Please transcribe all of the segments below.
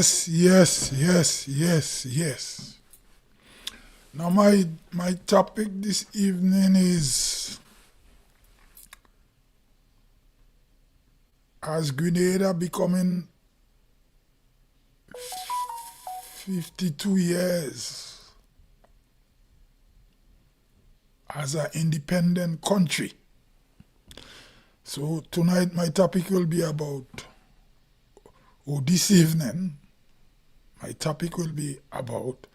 Yes. Now my topic this evening is, as Grenada becoming 52 years as an independent country. So tonight my topic will be about, or this evening, my topic will be about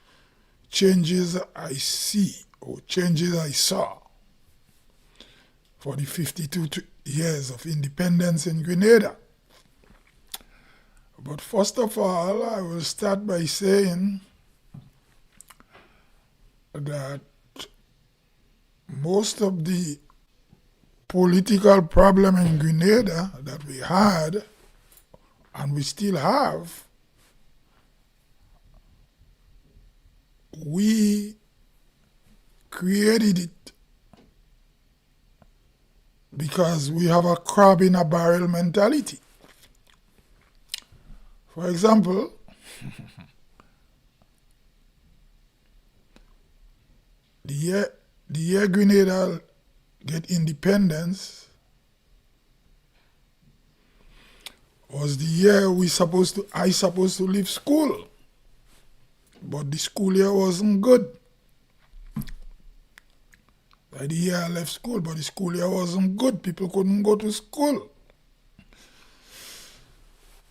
changes I see or changes I saw for the 52 years of independence in Grenada. But first of all, I will start by saying that most of the political problem in Grenada that we had and we still have, we created it because we have a crab in a barrel mentality. For example, the year Grenada get independence was the year I supposed to leave school. But the school year wasn't good. By the year I left school, but the school year wasn't good. People couldn't go to school.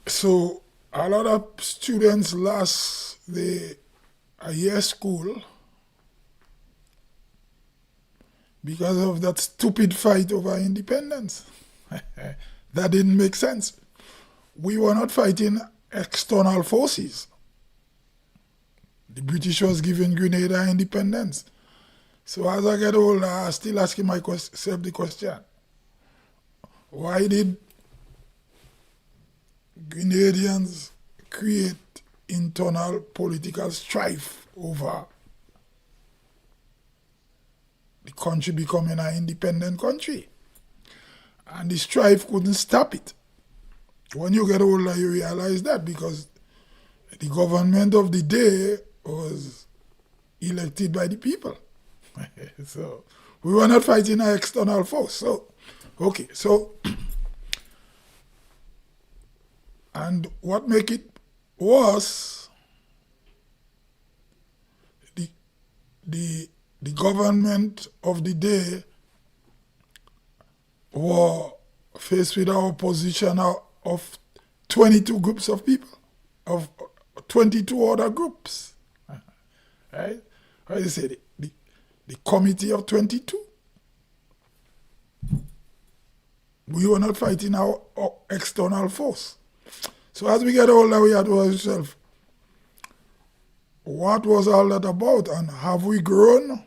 So a lot of students lost a year school because of that stupid fight over independence. That didn't make sense. We were not fighting external forces. The British was giving Grenada independence. So as I get older, I still asking myself the question, why did Grenadians create internal political strife over the country becoming an independent country? And the strife couldn't stop it. When you get older, you realize that because the government of the day was elected by the people. So we were not fighting an external force. So, okay, so, and what make it worse, the government of the day were faced with our opposition of 22 groups of people, of 22 other groups. Right? How you say the committee of 22. We were not fighting our external force. So as we get older, we had to ask ourselves, what was all that about, and have we grown?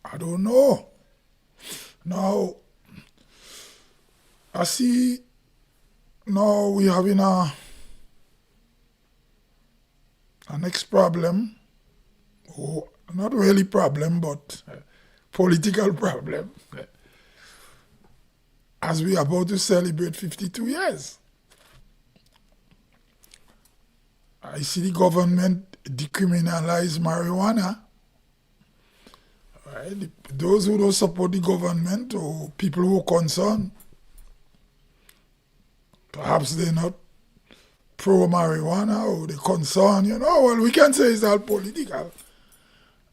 I don't know. Now, I see now we having a next problem, or not really problem, but political problem, as we are about to celebrate 52 years. I see the government decriminalize marijuana. Right? Those who don't support the government or people who are concerned, perhaps they're not pro-marijuana or they're concerned, well, we can say it's all political.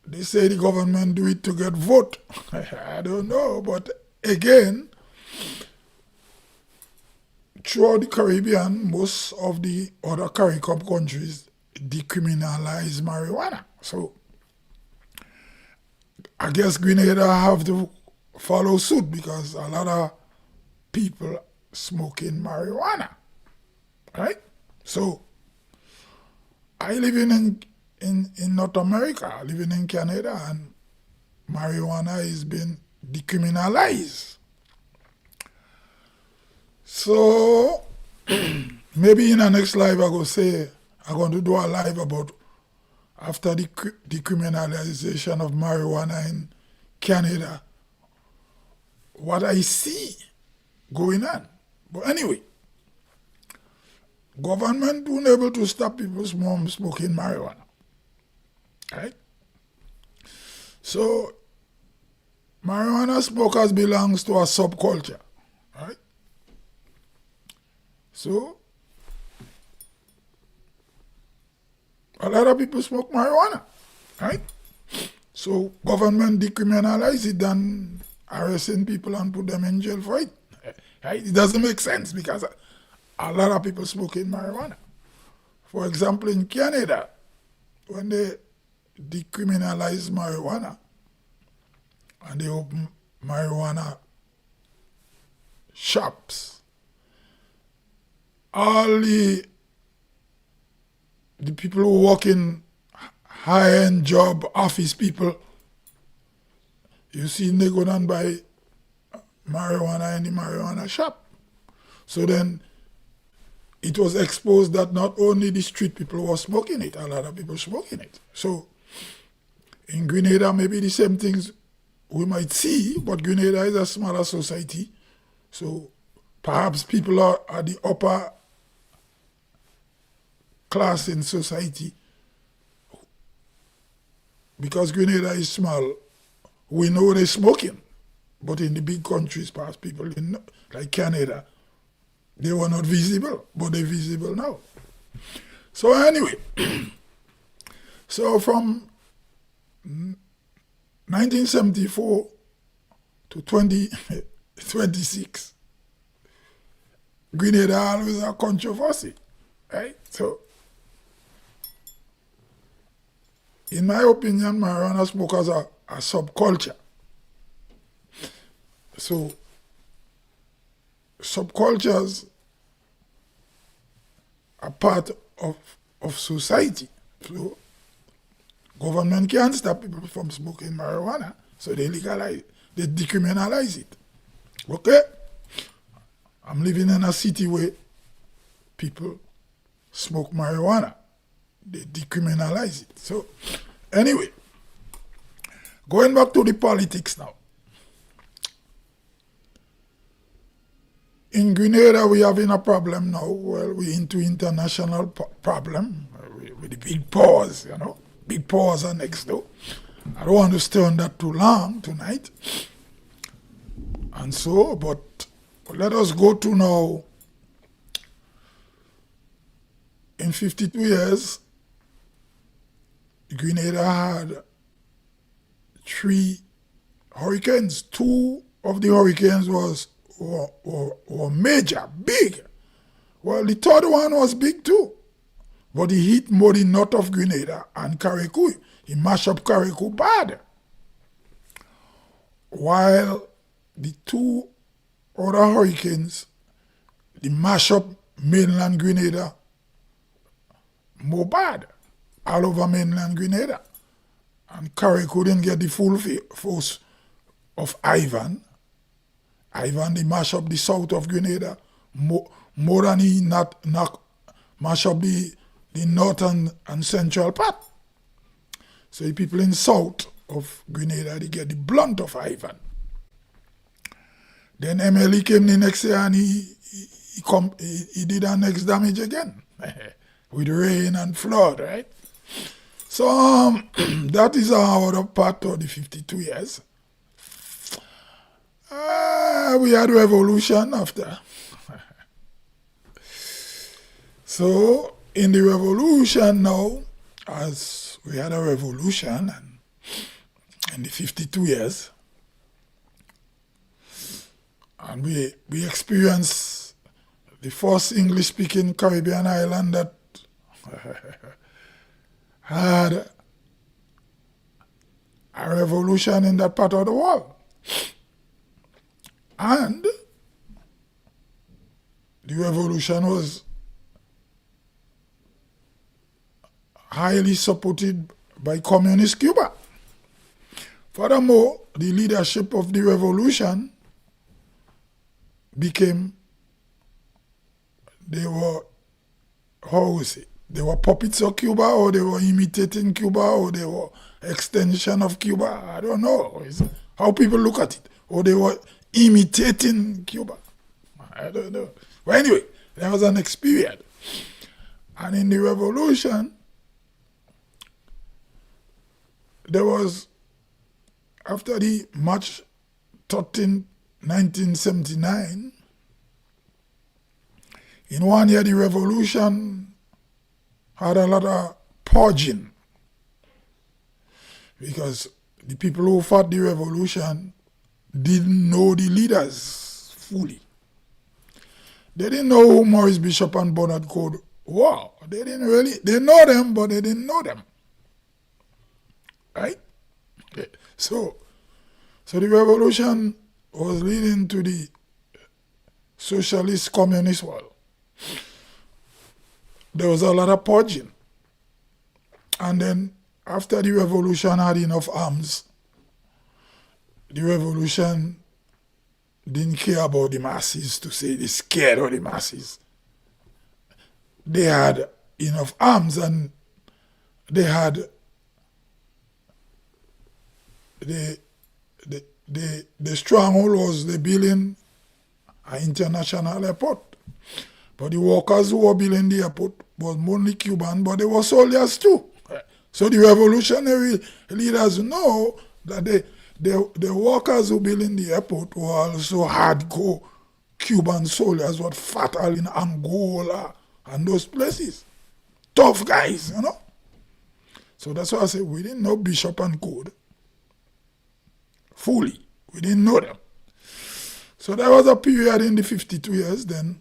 They say the government do it to get vote. I don't know, but again, throughout the Caribbean, most of the other CARICOM countries decriminalize marijuana. So I guess Grenada have to follow suit because a lot of people smoking marijuana, right? So I living in North America, living in Canada, and marijuana is being decriminalized. So maybe in the next live I'm going to do a live about after the decriminalization of marijuana in Canada, what I see going on. But anyway, government weren't able to stop people from smoking marijuana, right? So marijuana smokers belongs to a subculture, right? So a lot of people smoke marijuana, right? So government decriminalize it and arresting people and put them in jail for it. Right? It doesn't make sense because a lot of people smoking marijuana. For example, in Canada, when they decriminalize marijuana and they open marijuana shops, all the people who work in high-end job, office people, you see they go down buy marijuana in the marijuana shop. So then it was exposed that not only the street people were smoking it, a lot of people smoking it. So in Grenada, maybe the same things we might see, but Grenada is a smaller society. So perhaps people are at the upper class in society. Because Grenada is small, we know they're smoking. But in the big countries, perhaps people like Canada, they were not visible, but they're visible now. So anyway, so from 1974 to 2026, Grenada always a controversy, right? So, in my opinion, marijuana smokers are a subculture. So, subcultures are part of society. So, government can't stop people from smoking marijuana, so they decriminalize it. Okay? I'm living in a city where people smoke marijuana. They decriminalize it. So, anyway, going back to the politics now. In Grenada, we having a problem now. Well, we're into international problem with the big powers, you know. Big powers are next door. I don't want to stay on that too long tonight. And so, but let us go to now. In 52 years, Grenada had 3 hurricanes. 2 of the hurricanes were major, big. Well, the third one was big too. But he hit more the north of Grenada and Carriacou. He mashed up Carriacou bad. While the 2 other hurricanes, they mash up mainland Grenada more bad. All over mainland Grenada. And Carriacou didn't get the full force of Ivan. Ivan, they mash up the south of Grenada more than he mash up the northern and central part. So the people in south of Grenada, they get the blunt of Ivan. Then MLE came the next year and he did our next damage again. With rain and flood, right? So that is our part of the 52 years. We had revolution after. So in the revolution now, as we had a revolution and in the 52 years, and we experienced the first English-speaking Caribbean island that had a revolution in that part of the world. And the revolution was highly supported by communist Cuba. Furthermore, the leadership of the revolution became, they were, how was it? They were puppets of Cuba, or they were imitating Cuba, or they were extension of Cuba. I don't know. It's how people look at it. Or they were imitating Cuba. I don't know. But anyway, there was an experience. And in the revolution, there was, after the March 13, 1979, in 1 year the revolution had a lot of purging, because the people who fought the revolution didn't know the leaders fully. They didn't know who Maurice Bishop and Bernard Coad were. They know them, but they didn't know them. Right? Okay. So the revolution was leading to the socialist communist world. There was a lot of purging. And then after the revolution had enough arms, the revolution didn't care about the masses, to say they scared of the masses. They had enough arms, and they had the stronghold was the building an international airport. But the workers who were building the airport was mostly Cuban, but they were soldiers too. So the revolutionary leaders know that the workers who building the airport were also hardcore Cuban soldiers who were fatal in Angola and those places. Tough guys, you know. So that's why I say we didn't know Bishop and Coad fully. We didn't know them. So there was a period in the 52 years, then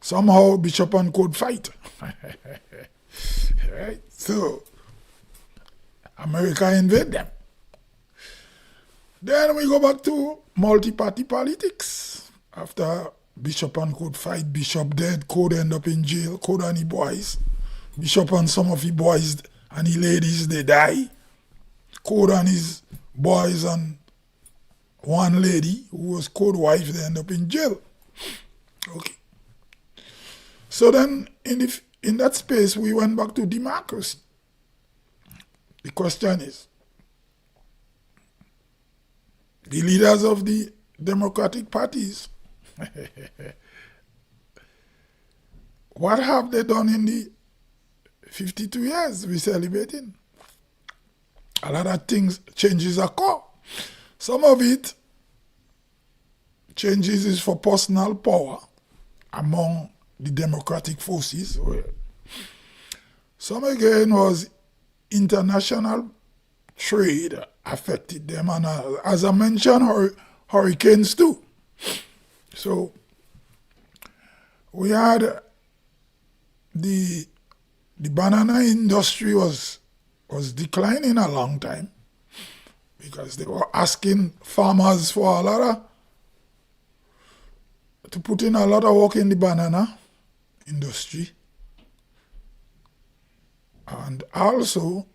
somehow Bishop and Coad fight. Right? So America invade them. Then we go back to multi-party politics. After Bishop and Coad fight, Bishop dead, Coad end up in jail, Coad and his boys. Bishop and some of his boys and his ladies, they die. Coad and his boys and one lady who was Coad's wife, they end up in jail. Okay. So then in that space, we went back to democracy. The question is, the leaders of the democratic parties, what have they done in the 52 years we're celebrating? A lot of things, changes occur. Some of it, changes is for personal power among the democratic forces. Some again was international trade affected them, and as I mentioned, hurricanes too. So we had the banana industry was declining a long time, because they were asking farmers for to put in a lot of work in the banana industry. And also,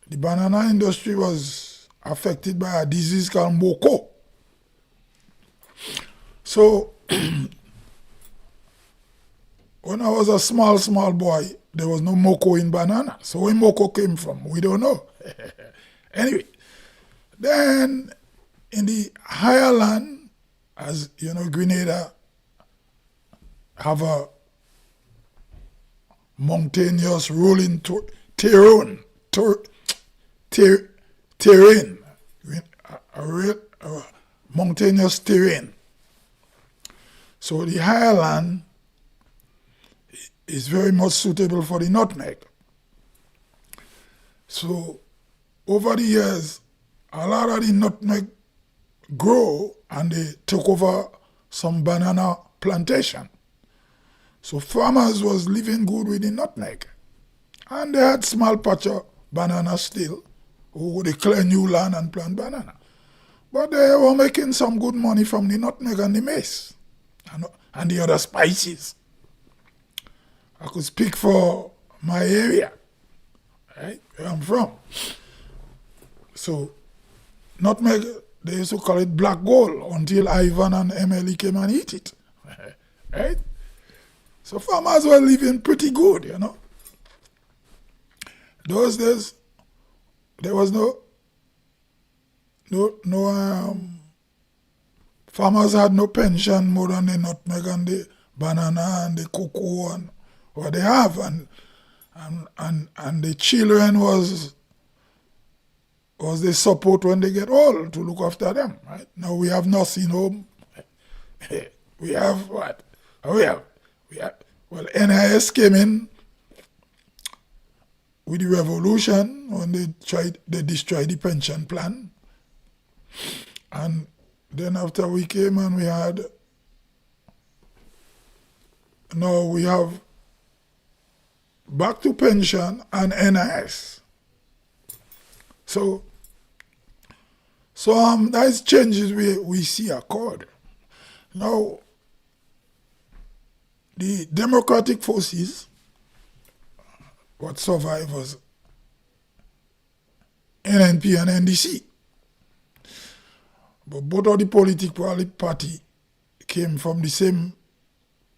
the banana industry was affected by a disease called moko. So, when I was a small boy, there was no moko in banana. So where moko came from, we don't know. Anyway, then in the higher land, as you know, Grenada have a mountainous rolling terrain, a mountainous terrain. So the higher land is very much suitable for the nutmeg. So over the years, a lot of the nutmeg grow, and they took over some banana plantation. So farmers was living good with the nutmeg. And they had small patch of banana still, who they clear new land and plant banana. But they were making some good money from the nutmeg and the maize and the other spices. I could speak for my area, right, where I'm from. So nutmeg, they used to call it black gold until Ivan and Emily came and eat it, right? So farmers were living pretty good, you know. Those days, there was no farmers had no pension more than the nutmeg and the banana and the cocoa and what they have, and the children was the support when they get old to look after them. Right now we have nursing home. We have what? Oh, we have. Well, NIS came in with the revolution when they destroyed the pension plan, and then after we came and we had. Now we have back to pension and NIS. So that's changes we see occurred. Now, the democratic forces, what survived was NNP and NDC. But both of the political party came from the same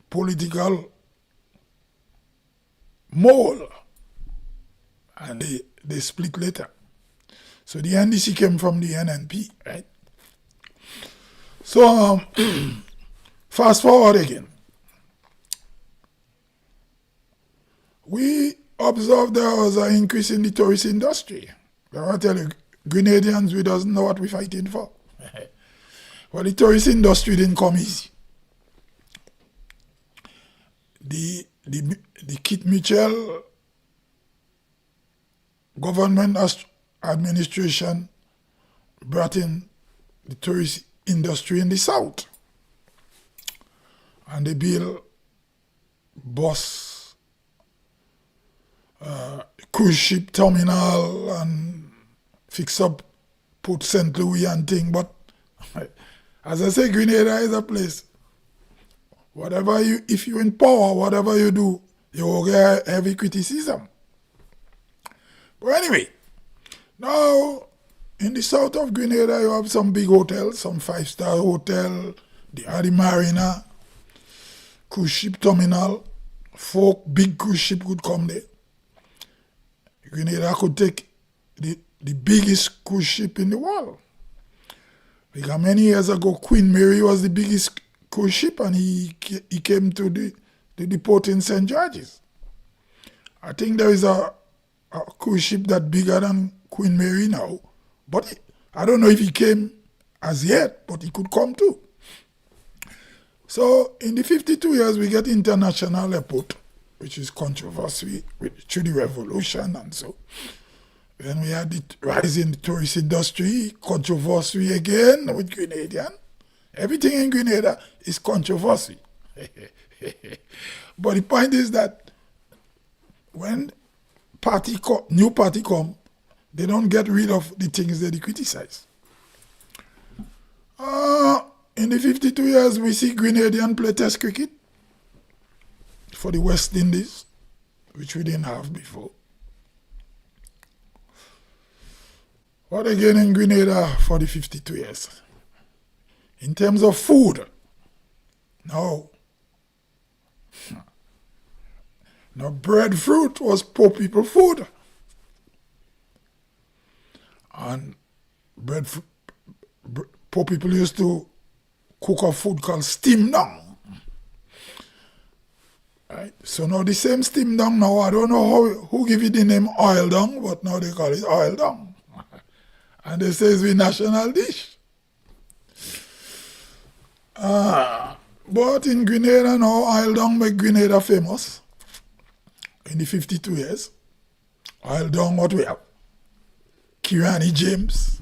political mold, and they split later. So the NDC came from the NNP, right? So fast forward again. We observed there was an increase in the tourist industry. I tell you, Grenadians, we doesn't know what we're fighting for. Well, the tourist industry didn't come easy. The Kit Mitchell government administration brought in the tourist industry in the south, and they built bus, cruise ship terminal, and fix up Port St. Louis and thing. But as I say, Grenada is a place. If you're in power, whatever you do, you will get heavy criticism. But anyway, now in the south of Grenada, you have some big hotels, some 5-star hotel, the Marina, cruise ship terminal. 4 big cruise ship could come there. Grenada could take the biggest cruise ship in the world. Because many years ago, Queen Mary was the biggest cruise ship, and he came to the port in St. George's. I think there is a cruise ship that bigger than Queen Mary now, but I don't know if he came as yet, but he could come too. So in the 52 years, we get international airport, which is controversy through the revolution and so. Then we had the rise in the tourist industry, controversy again with Grenadian. Everything in Grenada is controversy. But the point is that when new party come, they don't get rid of the things that they criticize. In the 52 years, we see Grenadian play test cricket for the West Indies, which we didn't have before. What again in Grenada for the 52 years? In terms of food, no. Now breadfruit was poor people food. And poor people used to cook a food called steam dung. Right? So now the same steam dung now, I don't know who give it the name oil dung, but now they call it oil dung. And they say it's the national dish. But in Grenada now, oil dung make Grenada famous. In the 52 years, oil dung, what we have? Kirani James.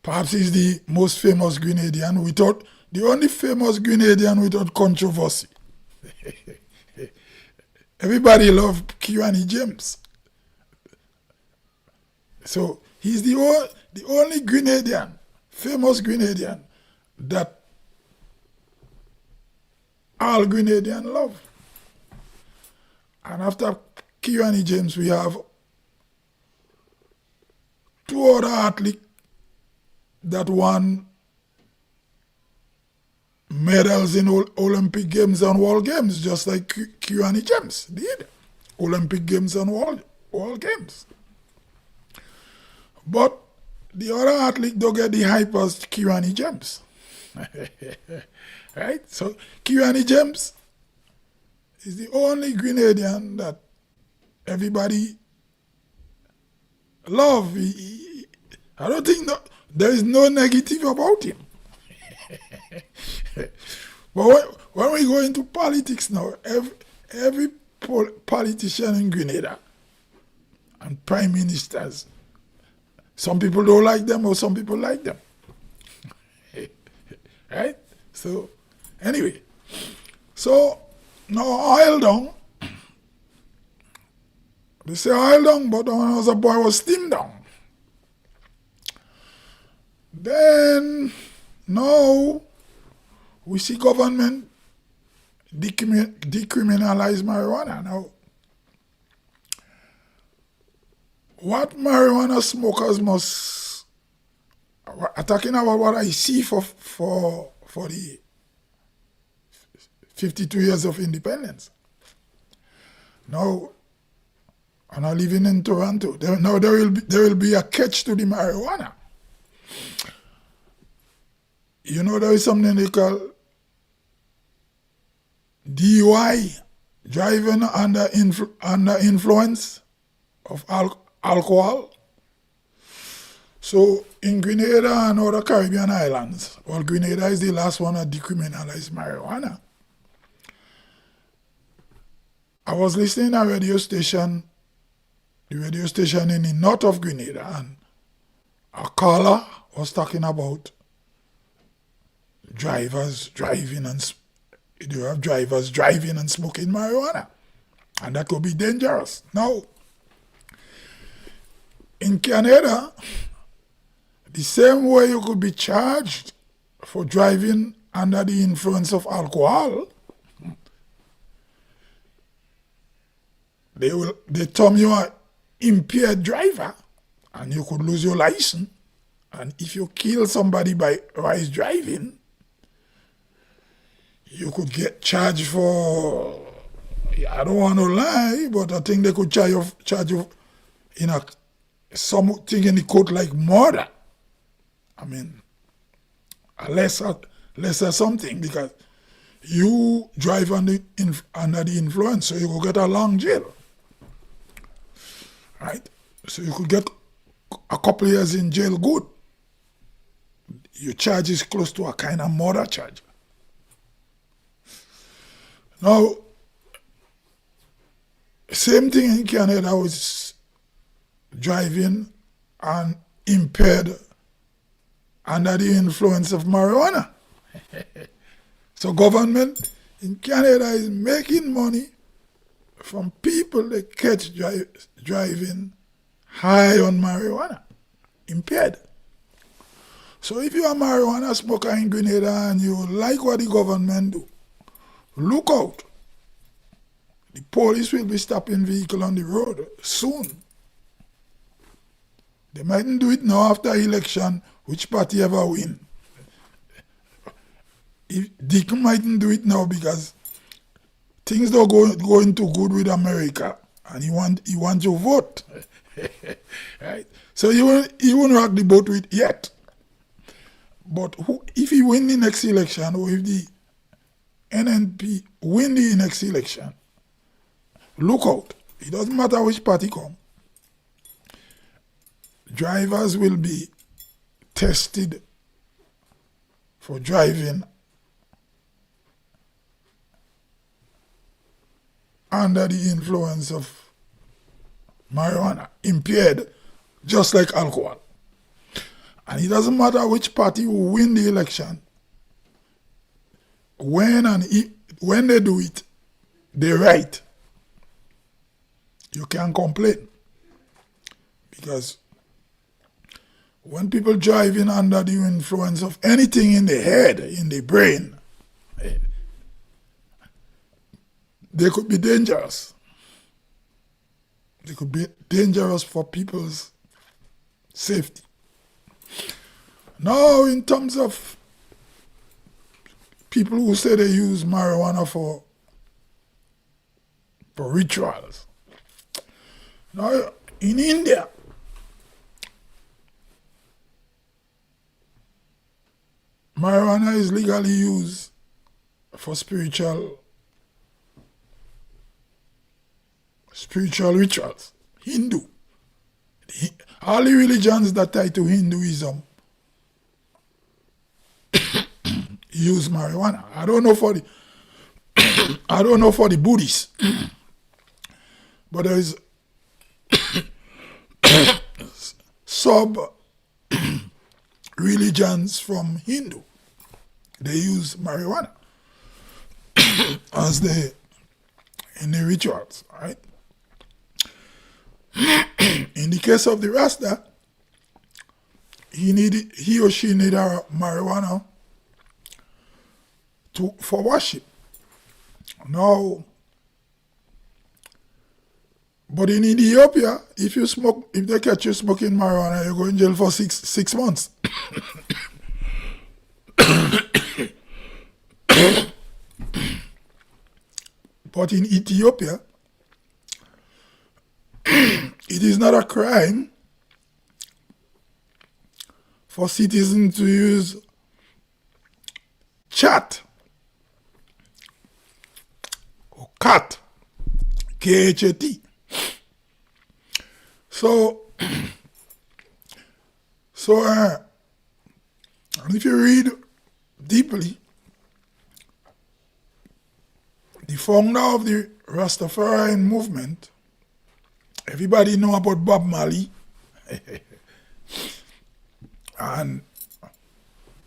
Perhaps he's the most famous Grenadian without, the only famous Grenadian without controversy. Everybody loved Kirani James. So he's the only Grenadian, famous Grenadian, that all Grenadians love. And after Kirani James, we have 2 other athletes that won medals in Olympic Games and World Games, just like Kirani James did. Olympic Games and World Games. But the other athlete don't get the hype as Kirani James. Right? So Kirani James He's the only Grenadian that everybody love. I don't think there is no negative about him. But when we go into politics now, every politician in Grenada and prime ministers, some people don't like them or some people like them. Right? So, anyway. So, now oil down. They say oil down, but when I was a boy was steam down. Then, now, we see government decriminalize marijuana. Now, what marijuana smokers must, I'm talking about what I see for the 52 years of independence. Now, and I'm living in Toronto. Now there will be a catch to the marijuana. You know, there is something they call DUI, driving under influence of alcohol. So in Grenada and other Caribbean islands, well, Grenada is the last one that decriminalized marijuana. I was listening to the radio station in the north of Grenada, and a caller was talking about drivers driving and smoking marijuana, and that could be dangerous. Now, in Canada, the same way you could be charged for driving under the influence of alcohol, they term you an impaired driver, and you could lose your license. And if you kill somebody while driving, you could get charged for, I don't want to lie, but I think they could charge you in something in the court like murder. I mean, a lesser something, because you drive under the influence, so you will get a long jail. Right? So you could get a couple of years in jail good. Your charge is close to a kind of murder charge. Now, same thing in Canada with driving and impaired under the influence of marijuana. So government in Canada is making money from people that catch driving high on marijuana, impaired. So if you're a marijuana smoker in Grenada and you like what the government do, look out. The police will be stopping vehicles on the road soon. They mightn't do it now after election, which party ever win. Dick mightn't do it now because things don't go into good with America, and he want to vote. Right? So he won't rock the boat with yet. But if he win the next election, or if the NNP win the next election, look out. It doesn't matter which party come. Drivers will be tested for driving under the influence of marijuana, impaired, just like alcohol. And it doesn't matter which party will win the election. When they do it, they're right. You can't complain. Because when people driving under the influence of anything in the head, in the brain, they could be dangerous. They could be dangerous for people's safety. Now, in terms of people who say they use marijuana for rituals. Now, in India, marijuana is legally used for spiritual spiritual rituals. Hindu. All the religions that tie to Hinduism use marijuana. I don't know for the Buddhists, but there is sub religions from Hindu. They use marijuana as in the rituals, right? In the case of the Rasta, he or she need a marijuana for worship. Now, but in Ethiopia, if they catch you smoking marijuana, you go in jail for six months. But in Ethiopia, it is not a crime for citizens to use chat or cat, K-H-A-T. So if you read deeply, the founder of the Rastafarian movement, everybody know about Bob Marley, and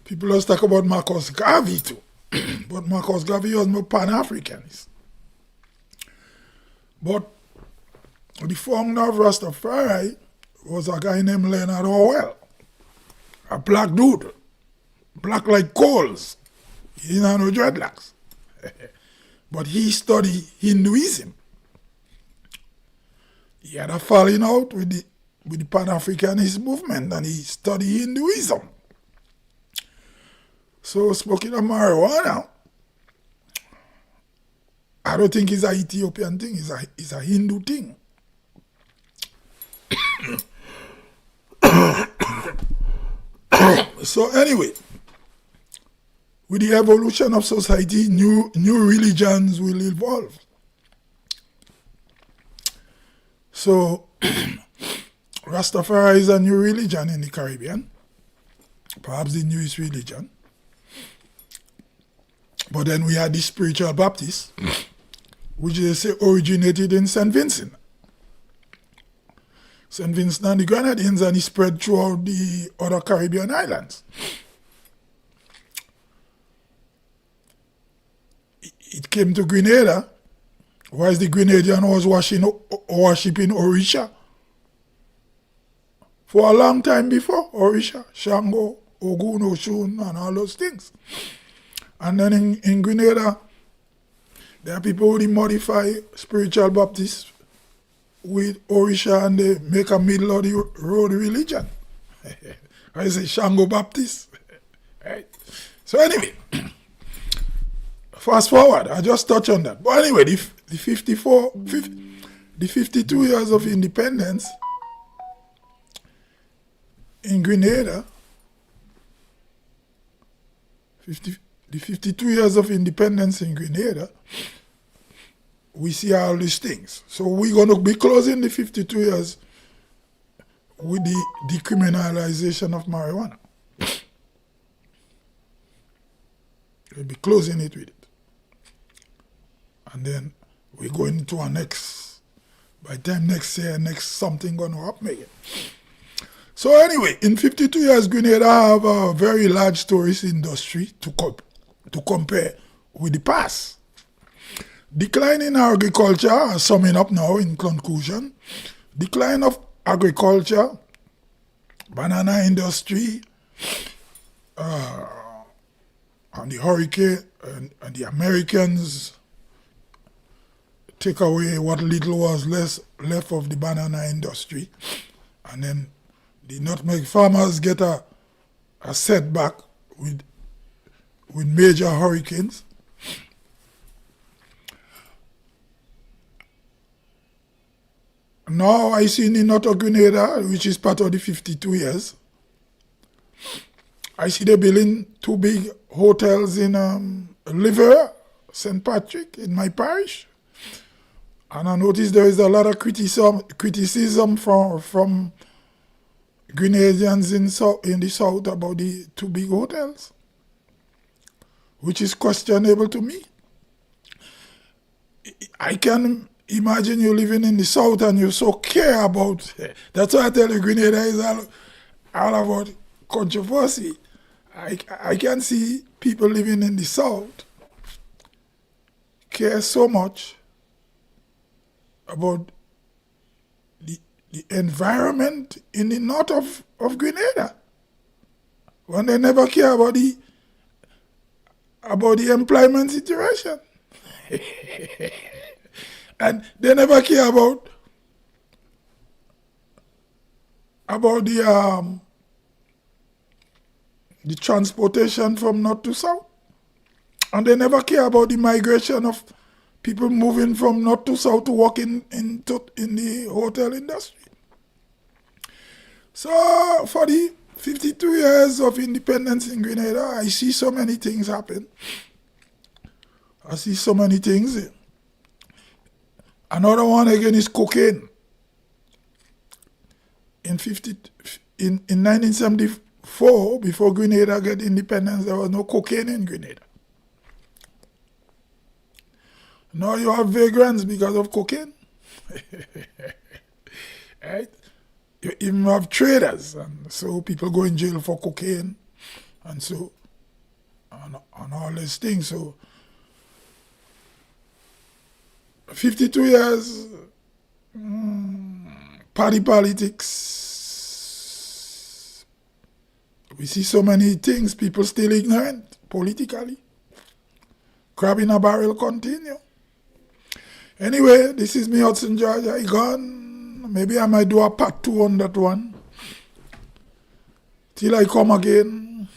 people just talk about Marcus Garvey too, but Marcus Garvey was more Pan-Africanist. But the founder of Rastafari was a guy named Leonard Howell, a black dude, black like coals. He didn't have no dreadlocks. But he studied Hinduism. He had a falling out with the Pan-Africanist movement, and he studied Hinduism. So smoking of marijuana, I don't think it's an Ethiopian thing, it's a Hindu thing. So anyway, with the evolution of society, new religions will evolve. So Rastafari is a new religion in the Caribbean, perhaps the newest religion. But then we had the spiritual Baptists, which they say originated in St. Vincent. St. Vincent and the Grenadines, and it spread throughout the other Caribbean islands. It came to Grenada, whilst the Grenadian was worshipping Orisha. For a long time before, Orisha, Shango, Ogun, Oshun, and all those things. And then in Grenada, there are people who modify spiritual Baptists with Orisha, and they make a middle of the road religion. I say Shango Baptist. Right? So anyway, fast forward, I just touched on that. But anyway, the 52 years of independence in Grenada, the 52 years of independence in Grenada, we see all these things. So we're going to be closing the 52 years with the decriminalization of marijuana. We'll be closing it with it. And then we're going into our next, by the time next year, next something going to happen again. So anyway, in 52 years, Grenada have a very large tourist industry to compare with the past. Decline in agriculture, summing up now in conclusion, decline of agriculture, banana industry, and the hurricane, and the Americans take away what little was left of the banana industry, and then the nutmeg farmers get a setback with major hurricanes. Now I see in the north of Grenada, which is part of the 52 years, I see they're building 2 big hotels in Liver, St. Patrick, in my parish. And I noticed there is a lot of criticism from Grenadians in the south about the two big hotels, which is questionable to me. I can imagine you living in the south and you so care about. That's why I tell you, Grenada is all about controversy. I can see people living in the south care so much about the environment in the north of Grenada, when they never care about the employment situation. And they never care about the transportation from north to south. And they never care about the migration of people moving from north to south to work in the hotel industry. So for the 52 years of independence in Grenada, I see so many things happen. I see so many things. Another one again is cocaine. In 1974, before Grenada got independence, there was no cocaine in Grenada. Now you have vagrants because of cocaine. Right? You even have traders, and so people go in jail for cocaine, and so and all these things. So 52 years, party politics. We see so many things, people still ignorant politically. Crab in a barrel continue. Anyway, this is me, Hudson George. I gone. Maybe I might do a part 2 on that one. Till I come again.